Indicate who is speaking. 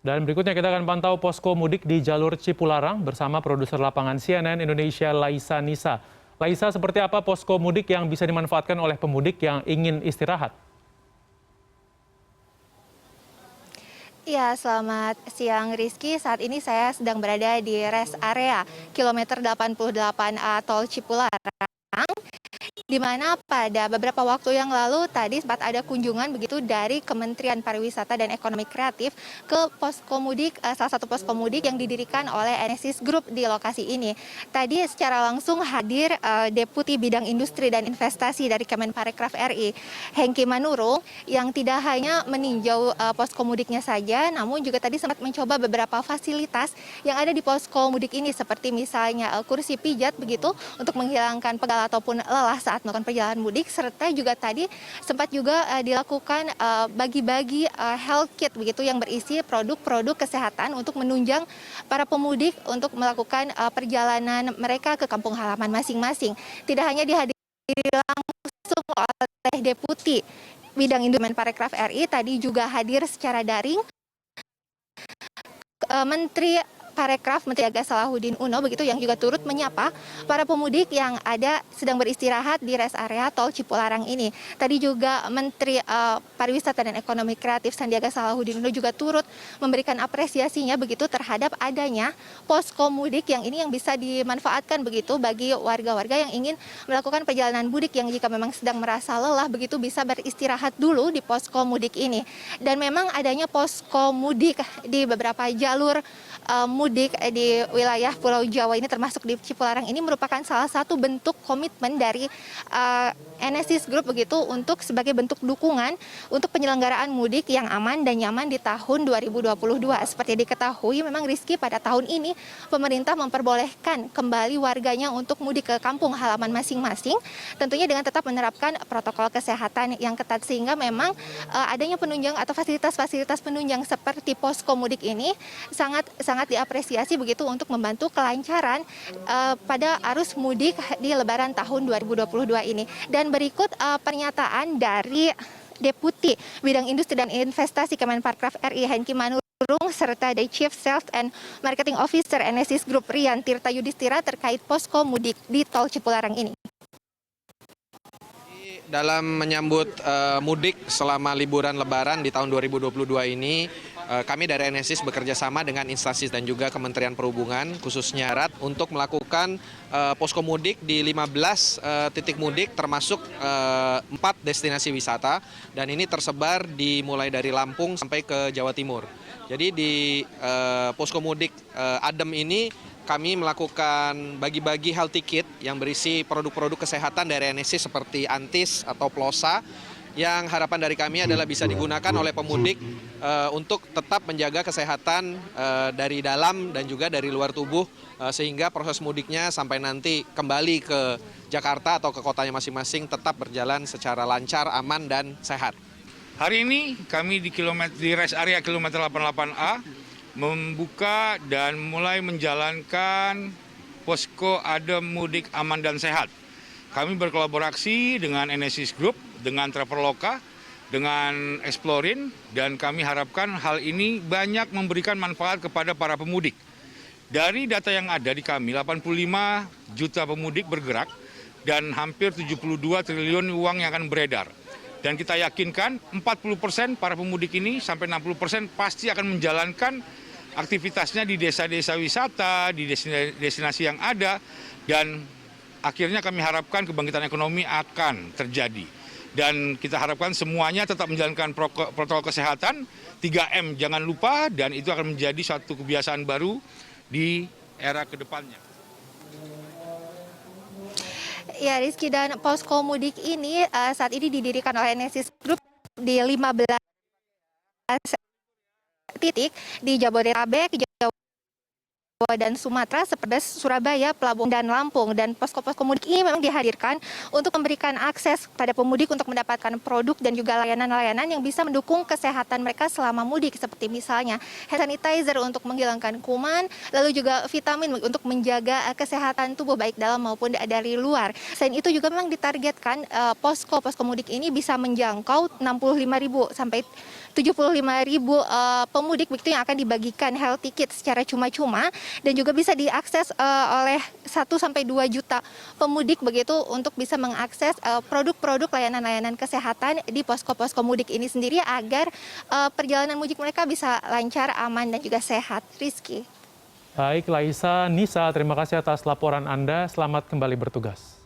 Speaker 1: Dan berikutnya kita akan pantau posko mudik di jalur Cipularang bersama produser lapangan CNN Indonesia Laisa Nisa. Laisa, seperti apa posko mudik yang bisa dimanfaatkan oleh pemudik yang ingin istirahat?
Speaker 2: Ya, selamat siang Rizky. Saat ini saya sedang berada di rest area kilometer 88A Tol Cipularang, di mana pada beberapa waktu yang lalu tadi sempat ada kunjungan begitu dari Kementerian Pariwisata dan Ekonomi Kreatif ke posko mudik, salah satu posko mudik yang didirikan oleh Enesis Group di lokasi ini. Tadi secara langsung hadir Deputi Bidang Industri dan Investasi dari Kemenparekraf RI, Hengki Manurung, yang tidak hanya meninjau posko mudiknya saja, namun juga tadi sempat mencoba beberapa fasilitas yang ada di posko mudik ini, seperti misalnya kursi pijat begitu untuk menghilangkan pegal ataupun lelah saat melakukan perjalanan mudik, serta juga tadi sempat juga dilakukan bagi-bagi health kit begitu yang berisi produk-produk kesehatan untuk menunjang para pemudik untuk melakukan perjalanan mereka ke kampung halaman masing-masing. Tidak hanya dihadiri langsung oleh Deputi Bidang Industri Parekraf RI, tadi juga hadir secara daring Menteri Parekraf, Menteri Aga Salahuddin Uno begitu, yang juga turut menyapa para pemudik yang ada sedang beristirahat di rest area Tol Cipularang ini. Tadi juga Menteri Pariwisata dan Ekonomi Kreatif Sandiaga Salahuddin Uno juga turut memberikan apresiasinya begitu terhadap adanya posko mudik yang ini yang bisa dimanfaatkan begitu bagi warga-warga yang ingin melakukan perjalanan mudik yang jika memang sedang merasa lelah begitu bisa beristirahat dulu di posko mudik ini. Dan memang adanya posko mudik di beberapa jalur mudik di wilayah Pulau Jawa ini termasuk di Cipularang ini merupakan salah satu bentuk komitmen dari Enesis Group begitu untuk sebagai bentuk dukungan untuk penyelenggaraan mudik yang aman dan nyaman di tahun 2022. Seperti diketahui memang Rizky, pada tahun ini pemerintah memperbolehkan kembali warganya untuk mudik ke kampung halaman masing-masing, tentunya dengan tetap menerapkan protokol kesehatan yang ketat, sehingga memang adanya penunjang atau fasilitas-fasilitas penunjang seperti posko mudik ini sangat diapresiasi begitu untuk membantu kelancaran pada arus mudik di Lebaran tahun 2022 ini. Dan berikut pernyataan dari Deputi Bidang Industri dan Investasi Kemenparekraf RI Hengki Manurung serta The Chief Sales and Marketing Officer Enesis Group Rian Tirta Yudhistira terkait posko mudik di Tol Cipularang ini.
Speaker 3: Dalam menyambut mudik selama liburan Lebaran di tahun 2022 ini, kami dari Enesis bekerja sama dengan instansi dan juga Kementerian Perhubungan khususnya RAT untuk melakukan posko mudik di 15 titik mudik termasuk 4 destinasi wisata, dan ini tersebar mulai dari Lampung sampai ke Jawa Timur. Jadi di posko mudik Adem ini kami melakukan bagi-bagi healthy kit yang berisi produk-produk kesehatan dari Enesis seperti Antis atau Plosa, yang harapan dari kami adalah bisa digunakan oleh pemudik untuk tetap menjaga kesehatan dari dalam dan juga dari luar tubuh, sehingga proses mudiknya sampai nanti kembali ke Jakarta atau ke kotanya masing-masing tetap berjalan secara lancar, aman, dan sehat.
Speaker 4: Hari ini kami di rest area kilometer 88A membuka dan mulai menjalankan posko Adem Mudik Aman dan Sehat. Kami berkolaborasi dengan Enesis Group, dengan Traveloka, dengan Explorin, dan kami harapkan hal ini banyak memberikan manfaat kepada para pemudik. Dari data yang ada di kami, 85 juta pemudik bergerak dan hampir 72 triliun uang yang akan beredar. Dan kita yakinkan 40% para pemudik ini sampai 60% pasti akan menjalankan aktivitasnya di desa-desa wisata, di destinasi yang ada, dan akhirnya kami harapkan kebangkitan ekonomi akan terjadi. Dan kita harapkan semuanya tetap menjalankan protokol kesehatan, 3M jangan lupa, dan itu akan menjadi satu kebiasaan baru di era kedepannya.
Speaker 2: Ya Rizky, dan posko mudik ini saat ini didirikan oleh Enesis Group di 15 titik di Jabodetabek, Jawa dan Sumatera seperti Surabaya, Pelabuhan, dan Lampung. Dan posko-posko mudik ini memang dihadirkan untuk memberikan akses pada pemudik untuk mendapatkan produk dan juga layanan-layanan yang bisa mendukung kesehatan mereka selama mudik, seperti misalnya hand sanitizer untuk menghilangkan kuman, lalu juga vitamin untuk menjaga kesehatan tubuh baik dalam maupun dari luar. Selain itu juga memang ditargetkan posko-posko mudik ini bisa menjangkau 65.000 sampai 75.000 pemudik begitu yang akan dibagikan health ticket secara cuma-cuma, dan juga bisa diakses oleh 1 sampai 2 juta pemudik begitu untuk bisa mengakses produk-produk layanan-layanan kesehatan di posko-posko mudik ini sendiri agar perjalanan mudik mereka bisa lancar, aman, dan juga sehat. Rizky.
Speaker 1: Baik, Laisa Nisa, terima kasih atas laporan Anda. Selamat kembali bertugas.